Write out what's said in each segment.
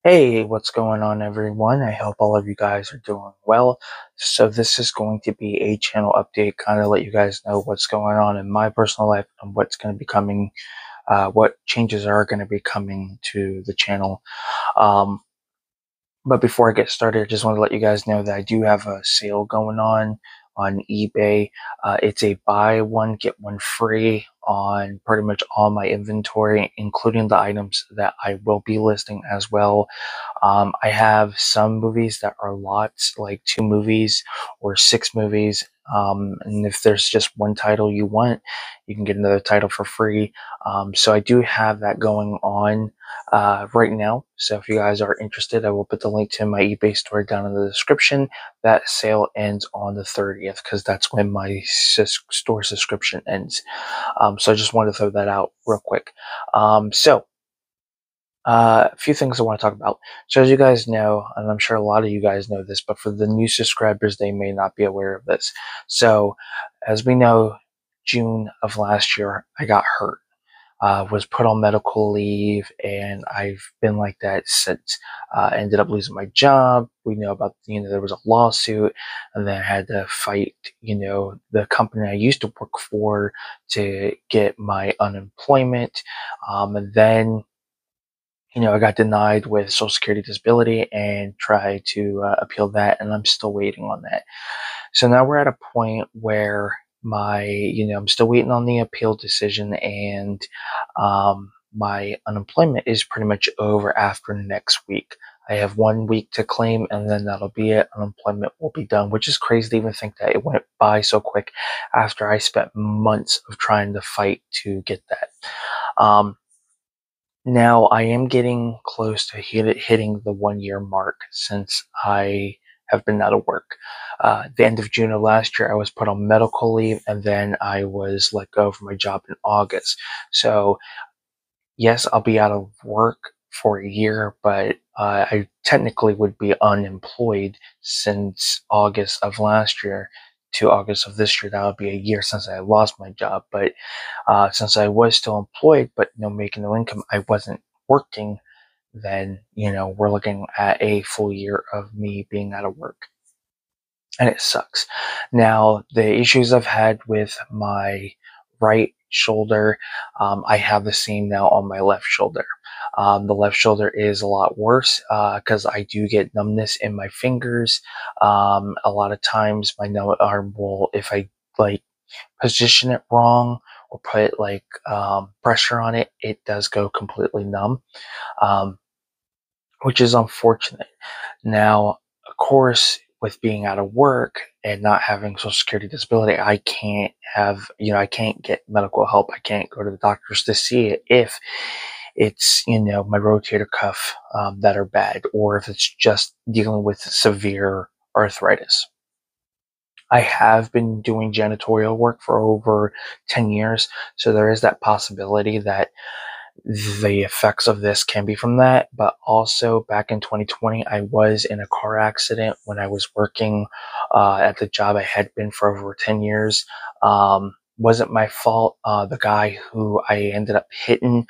Hey, what's going on, everyone? I hope all of you guys are doing well. So, this is going to be a channel update, kind of let you guys know what's going on in my personal life and what's going to be coming, what changes are going to be coming to the channel. Um, but before I get started, I just want to let you guys know that I do have a sale going on eBay. It's a buy one, get one free on pretty much all my inventory, including the items that I will be listing as well. I have some movies that are lots, like 2 movies or 6 movies. And if there's just one title you want, you can get another title for free. So I do have that going on right now. So if you guys are interested, I will put the link to my eBay store down in the description. That sale ends on the 30th because that's when my store subscription ends. So I just wanted to throw that out real quick. A few things I want to talk about. So as you guys know, and I'm sure a lot of you guys know this, but for the new subscribers, they may not be aware of this. So as we know, June of last year, I got hurt. Was put on medical leave, and I've been like that since. Ended up losing my job. We know about, there was a lawsuit, and then I had to fight, the company I used to work for to get my unemployment. And then I got denied with Social Security disability and tried to appeal that, and I'm still waiting on that. So now we're at a point where I'm still waiting on the appeal decision, and my unemployment is pretty much over after next week. I have 1 week to claim, and then that'll be it. Unemployment will be done, which is crazy to even think that it went by so quick after I spent months of trying to fight to get that. Um, Now I am getting close to hitting the 1 year mark since I have been out of work. The end of June of last year, I was put on medical leave, and then I was let go from my job in August. So yes, I'll be out of work for a year, but I technically would be unemployed since August of last year to August of this year. That would be a year since I lost my job. But since I was still employed, but making no income, I wasn't working. Then we're looking at a full year of me being out of work, and it sucks. Now, the issues I've had with my right shoulder, I have the same now on my left shoulder. The left shoulder is a lot worse because I do get numbness in my fingers. A lot of times, my numb arm will, if I like position it wrong or put like pressure on it, it does go completely numb, um, which is unfortunate. Now, of course, with being out of work and not having Social Security disability, I can't I can't get medical help. I can't go to the doctors to see it if it's, my rotator cuff that are bad, or if it's just dealing with severe arthritis. I have been doing janitorial work for over 10 years, so there is that possibility that the effects of this can be from that. But also, back in 2020, I was in a car accident when I was working at the job I had been for over 10 years. Wasn't my fault. The guy who I ended up hitting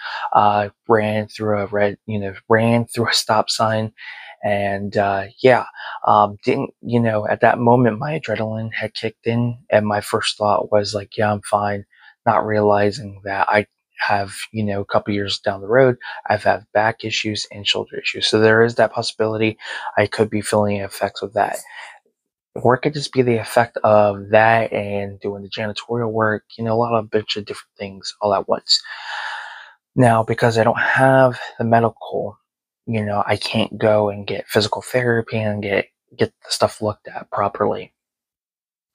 ran through a stop sign. And didn't, at that moment, my adrenaline had kicked in, and my first thought was like, yeah, I'm fine, not realizing that I have, a couple years down the road, I've had back issues and shoulder issues. So there is that possibility I could be feeling the effects of that. Or it could just be the effect of that and doing the janitorial work, a lot of bunch of different things all at once. Now, because I don't have the medical, I can't go and get physical therapy and get the stuff looked at properly.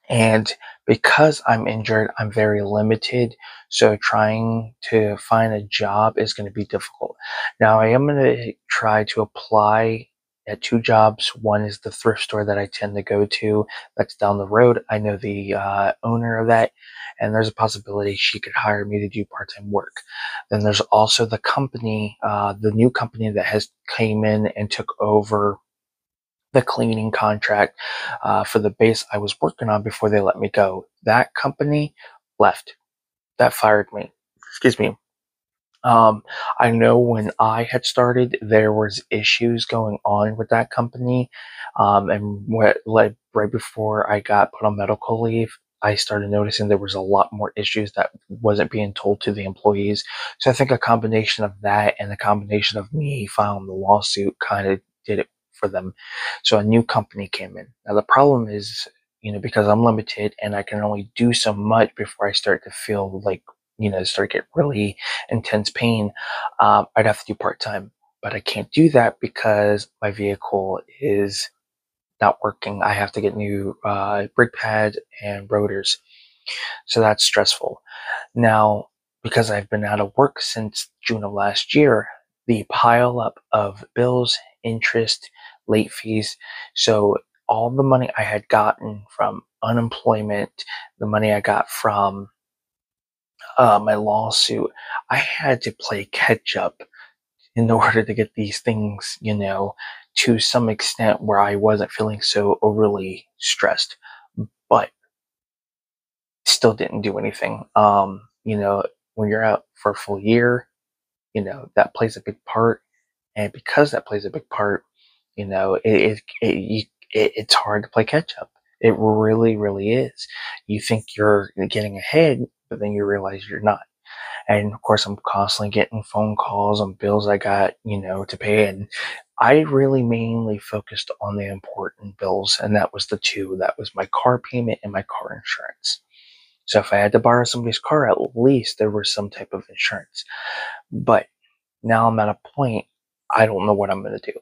And because I'm injured, I'm very limited. So trying to find a job is going to be difficult. Now, I am going to try to apply at 2 jobs. One is the thrift store that I tend to go to that's down the road. I know the owner of that, and there's a possibility she could hire me to do part-time work. Then there's also the new company that has came in and took over the cleaning contract for the base I was working on before they let me go. That company left. That fired me. Excuse me. Um, I know when I had started, there was issues going on with that company, and what like right before I got put on medical leave, I started noticing there was a lot more issues that wasn't being told to the employees. So I think a combination of that and a combination of me filing the lawsuit kind of did it for them. So a new company came in. Now the problem is, because I'm limited and I can only do so much before I start to feel like, start to get really intense pain, I'd have to do part time. But I can't do that because my vehicle is not working. I have to get new brake pad and rotors. So that's stressful. Now, because I've been out of work since June of last year, the pile up of bills, interest, late fees. So all the money I had gotten from unemployment, the money I got from my lawsuit, I had to play catch up in order to get these things, to some extent where I wasn't feeling so overly stressed, but still didn't do anything. When you're out for a full year, that plays a big part. And because that plays a big part, it's hard to play catch up. It really, really is. You think you're getting ahead, but then you realize you're not. And of course, I'm constantly getting phone calls on bills I got, to pay. And I really mainly focused on the important bills, and that was the two. That was my car payment and my car insurance. So if I had to borrow somebody's car, at least there was some type of insurance. But now I'm at a point, I don't know what I'm going to do,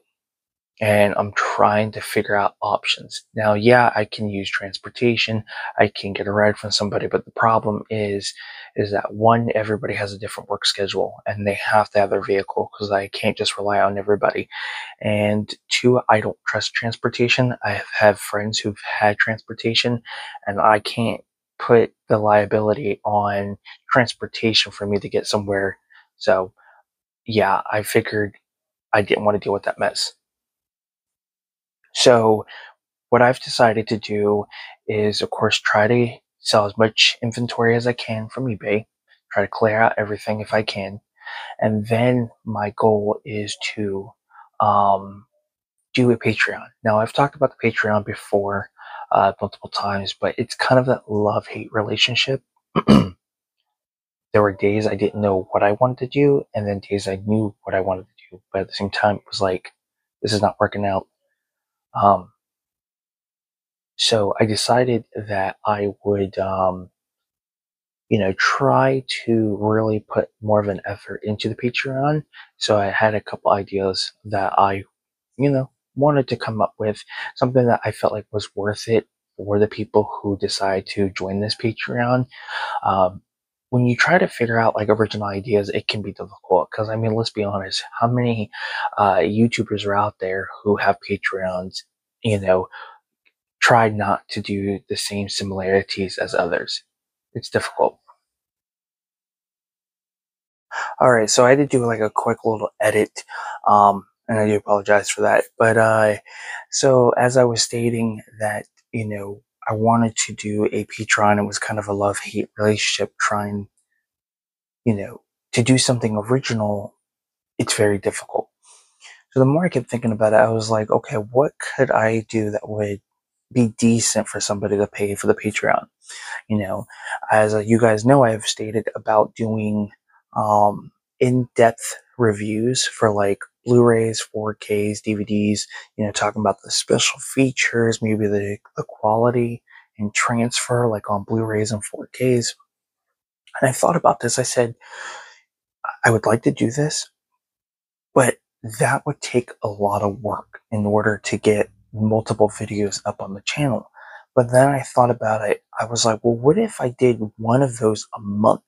and I'm trying to figure out options. Now, yeah, I can use transportation. I can get a ride from somebody, but the problem is that one, everybody has a different work schedule and they have to have their vehicle because I can't just rely on everybody. And two, I don't trust transportation. I have friends who've had transportation and I can't put the liability on transportation for me to get somewhere. So yeah, I figured I didn't want to deal with that mess. So what I've decided to do is, of course, try to sell as much inventory as I can from eBay, try to clear out everything if I can. And then my goal is to um, do a Patreon. Now, I've talked about the Patreon before multiple times, but it's kind of that love hate relationship. There were days I didn't know what I wanted to do, and then days I knew what I wanted to do. But at the same time, it was like, this is not working out. Um, So I decided that I would, try to really put more of an effort into the Patreon. So I had a couple ideas that I, wanted to come up with something that I felt like was worth it for the people who decide to join this Patreon. Um, when you try to figure out like original ideas, it can be difficult because I mean, let's be honest, how many YouTubers are out there who have Patreons? You know, try not to do the same similarities as others. It's difficult. All right, so I had to do like a quick little edit, and I do apologize for that. But so as I was stating that, I wanted to do a Patreon. It was kind of a love-hate relationship, trying, you know, to do something original. It's very difficult. So the more I kept thinking about it, I was like, okay, what could I do that would be decent for somebody to pay for the Patreon? You know, as you guys know, I have stated about doing in-depth reviews for like Blu-rays, 4Ks, DVDs. Talking about the special features, maybe the quality and transfer, like on Blu-rays and 4Ks. And I thought about this. I said I would like to do this, but that would take a lot of work in order to get multiple videos up on the channel. But then I thought about it. I was like, well, what if I did one of those a month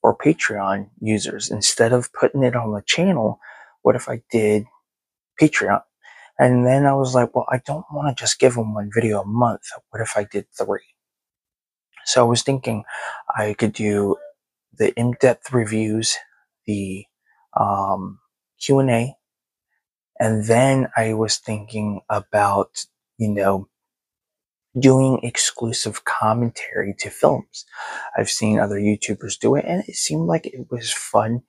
for Patreon users instead of putting it on the channel? What if I did Patreon? And then I was like, well, I don't want to just give them one video a month. What if I did three? So I was thinking I could do the in-depth reviews, the Q&A, and then I was thinking about, you know, doing exclusive commentary to films. I've seen other YouTubers do it, and it seemed like it was fun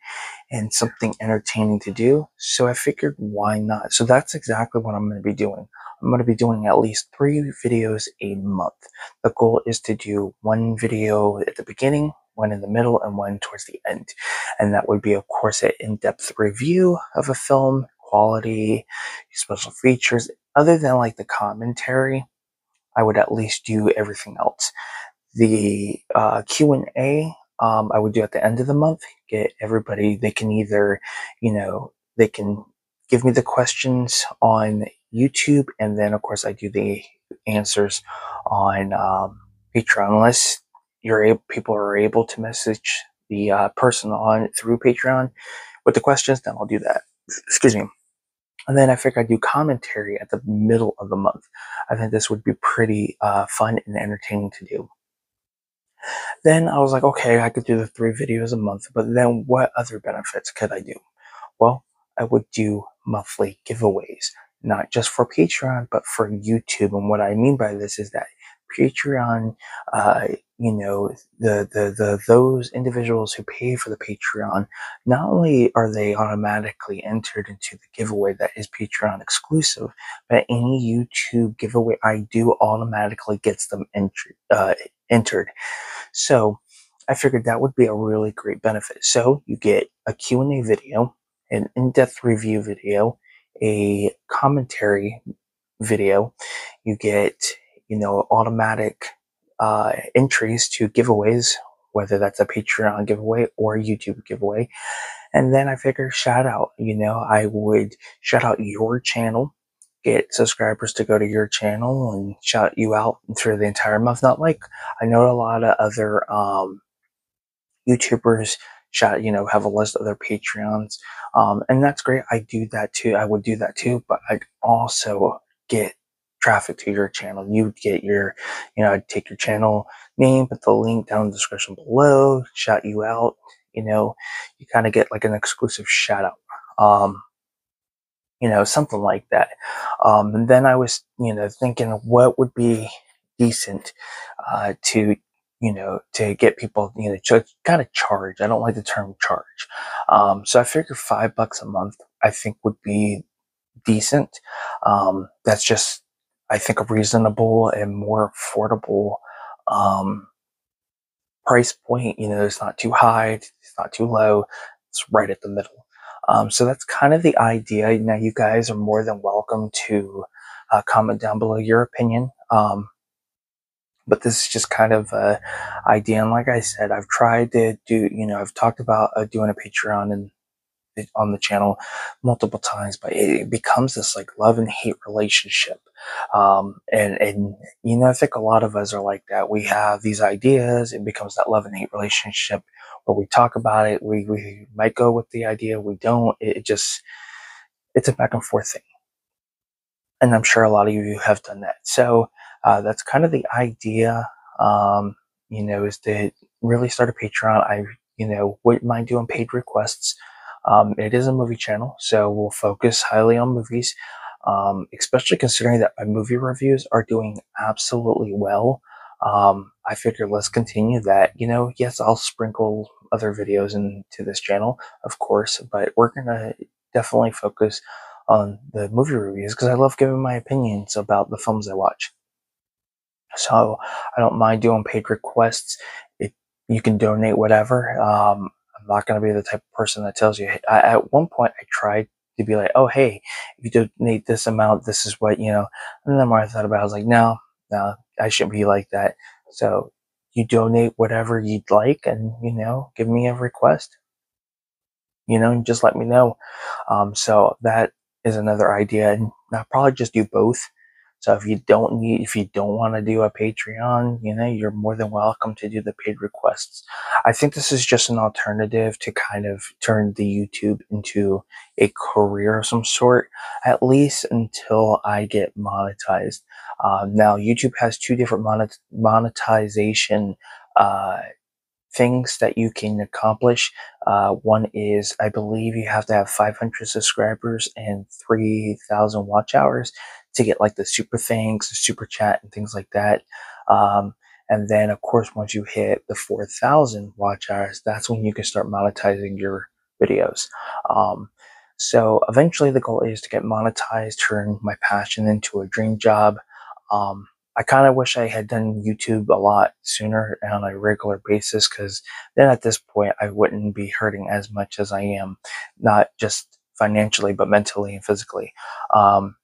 and something entertaining to do. So I figured, why not? So that's exactly what I'm going to be doing. I'm going to be doing at least 3 videos a month. The goal is to do 1 video at the beginning, 1 in the middle, and 1 towards the end. And that would be, of course, an in-depth review of a film, quality, special features. Other than like the commentary, I would at least do everything else. The Q&A, I would do at the end of the month. Get everybody, they can either, they can give me the questions on YouTube, and then of course I do the answers on Patreon. Unless people are able to message the person on through Patreon with the questions, then I'll do that. Excuse me. And then I figured I'd do commentary at the middle of the month. I think this would be pretty fun and entertaining to do. Then I was like, okay, I could do the 3 videos a month, but then what other benefits could I do? Well, I would do monthly giveaways, not just for Patreon, but for YouTube. And what I mean by this is that Patreon, those individuals who pay for the Patreon, not only are they automatically entered into the giveaway that is Patreon exclusive, but any YouTube giveaway I do automatically gets them entered. So I figured that would be a really great benefit. So you get a Q&A video, an in-depth review video, a commentary video. You get, automatic entries to giveaways, whether that's a Patreon giveaway or a YouTube giveaway. And then I figured shout out, I would shout out your channel, get subscribers to go to your channel and shout you out through the entire month. Not like I know a lot of other YouTubers have a list of their Patreons. And that's great. I do that too. I would do that too, but I'd also get traffic to your channel. You'd get I'd take your channel name, put the link down in the description below, shout you out, you kind of get like an exclusive shout out. Something like that. And then I was, thinking what would be decent, to get people, to kind of charge. I don't like the term charge. So I figured $5 a month, I think would be decent. That's just, I think, a reasonable and more affordable, price point. It's not too high, it's not too low, it's right at the middle. So that's kind of the idea. Now, you guys are more than welcome to comment down below your opinion. But this is just kind of a idea. And like I said, I've tried to do, I've talked about doing a Patreon and on the channel multiple times, but it becomes this like love and hate relationship. And I think a lot of us are like that. We have these ideas, it becomes that love and hate relationship where we talk about it, we might go with the idea, we don't. It's a back and forth thing. And I'm sure a lot of you have done that. So that's kind of the idea, is to really start a Patreon. I, wouldn't mind doing paid requests. It is a movie channel, so we'll focus highly on movies, especially considering that my movie reviews are doing absolutely well. I figured let's continue that. Yes, I'll sprinkle other videos into this channel, of course, but we're going to definitely focus on the movie reviews because I love giving my opinions about the films I watch. So I don't mind doing paid requests. You can donate whatever. I'm not going to be the type of person that tells you. At one point, I tried to be like, "Oh, hey, if you donate this amount, this is what." And then the more I thought about it, I was like, "No, I shouldn't be like that." So you donate whatever you'd like, and give me a request. And just let me know. So that is another idea, and I'll probably just do both. So if you don't want to do a Patreon, you're more than welcome to do the paid requests. I think this is just an alternative to kind of turn the YouTube into a career of some sort, at least until I get monetized. Now, YouTube has 2 different monetization things that you can accomplish. One is, I believe you have to have 500 subscribers and 3,000 watch hours to get like the super thanks, the super chat, and things like that. Um, and then, of course, once you hit the 4,000 watch hours, that's when you can start monetizing your videos. Um, so eventually, the goal is to get monetized, turn my passion into a dream job. Um, I kind of wish I had done YouTube a lot sooner on a regular basis, because then at this point I wouldn't be hurting as much as I am, not just financially, but mentally and physically. Um,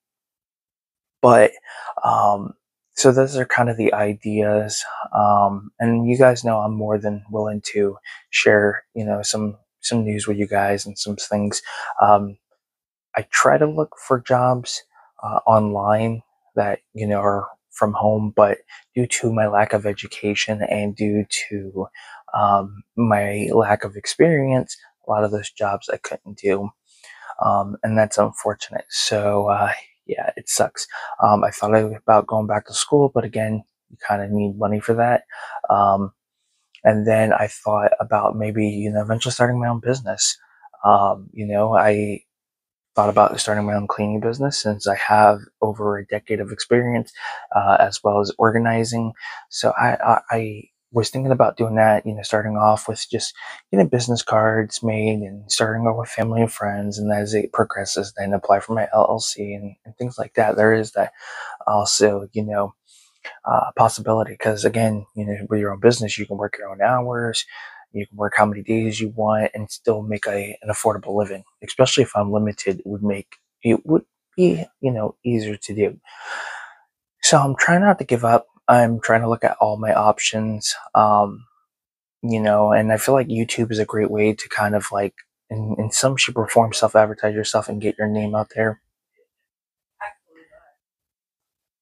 but um, so those are kind of the ideas, and you guys know I'm more than willing to share, some news with you guys and some things. Um, I try to look for jobs online that are from home, but due to my lack of education and due to my lack of experience, a lot of those jobs I couldn't do, and that's unfortunate. So yeah, it sucks. I thought about going back to school, but again, you kind of need money for that. Um, and then I thought about maybe eventually starting my own business. I thought about starting my own cleaning business, since I have over a decade of experience, as well as organizing. So I was thinking about doing that, starting off with just getting business cards made and starting off with family and friends. And as it progresses, then apply for my LLC and things like that. There is that also, possibility, because again, with your own business, you can work your own hours, you can work how many days you want and still make an affordable living. Especially if I'm limited, it would be easier to do. So I'm trying not to give up. I'm trying to look at all my options. And I feel like YouTube is a great way to kind of like, in some shape or form, self-advertise yourself and get your name out there.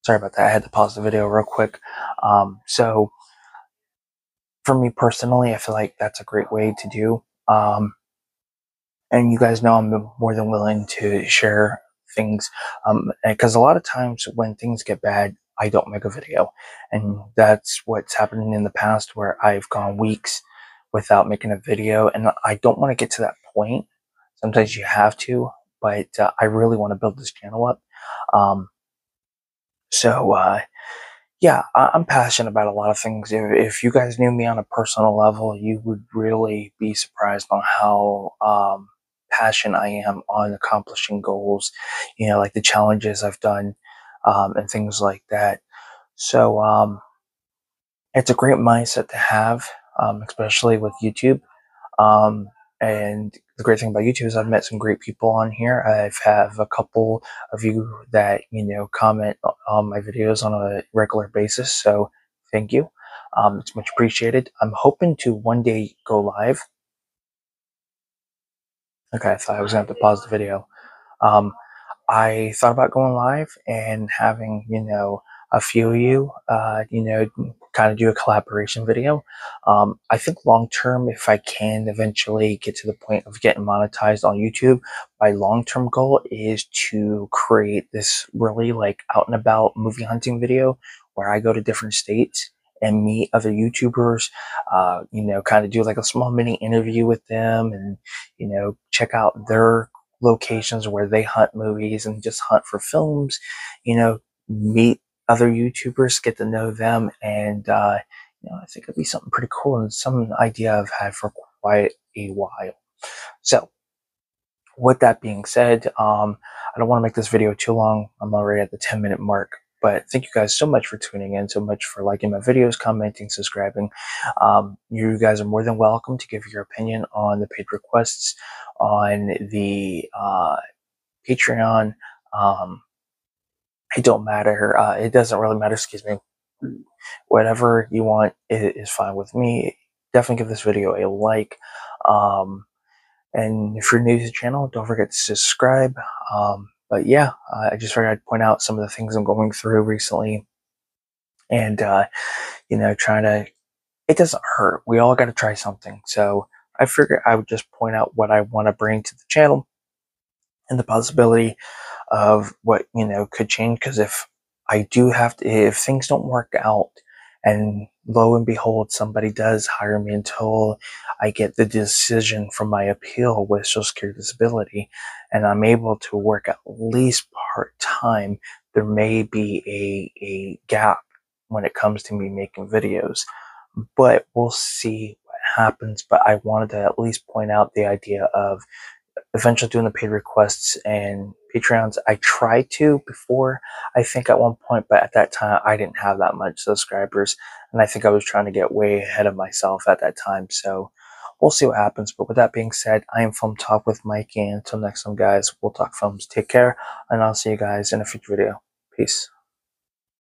Sorry about that, I had to pause the video real quick. So for me personally, I feel like that's a great way to do. And you guys know I'm more than willing to share things, because a lot of times when things get bad, I don't make a video, and that's what's happened in the past, where I've gone weeks without making a video, and I don't want to get to that point. Sometimes you have to, but I really want to build this channel up. Um, so yeah, I'm passionate about a lot of things. If you guys knew me on a personal level, you would really be surprised on how passionate I am on accomplishing goals, like the challenges I've done, and things like that. So it's a great mindset to have, especially with YouTube. Um, and the great thing about YouTube is I've met some great people on here. I've have a couple of you that comment on my videos on a regular basis. So thank you. It's much appreciated. I'm hoping to one day go live. Okay, I thought I was going to have to pause the video. Um, I thought about going live and having, a few of you, kind of do a collaboration video. I think long term, if I can eventually get to the point of getting monetized on YouTube, my long term goal is to create this really like out and about movie hunting video where I go to different states and meet other YouTubers, kind of do like a small mini interview with them, and, check out their locations where they hunt movies and just hunt for films, meet other YouTubers, get to know them, and I think it'd be something pretty cool and some idea I've had for quite a while. So with that being said, I don't want to make this video too long. I'm already at the 10-minute mark. But thank you guys so much for tuning in, so much for liking my videos, commenting, subscribing. You guys are more than welcome to give your opinion on the paid requests on the Patreon. It don't matter. It doesn't really matter. Excuse me. Whatever you want is fine with me. Definitely give this video a like. And if you're new to the channel, don't forget to subscribe. But yeah, I just figured I'd point out some of the things I'm going through recently, and trying to. It doesn't hurt. We all got to try something. So I figured I would just point out what I want to bring to the channel and the possibility of what could change. Because if I do have to, if things don't work out, and lo and behold, somebody does hire me until I get the decision from my appeal with Social Security Disability, and I'm able to work at least part time there may be a gap when it comes to me making videos, but we'll see what happens. But I wanted to at least point out the idea of eventually doing the paid requests and Patreons. I tried to before, I think at one point, but at that time I didn't have that much subscribers, and I think I was trying to get way ahead of myself at that time. So we'll see what happens. But with that being said, I am Film Talk with Mike, and until next time, guys, we'll talk films. Take care, and I'll see you guys in a future video. Peace.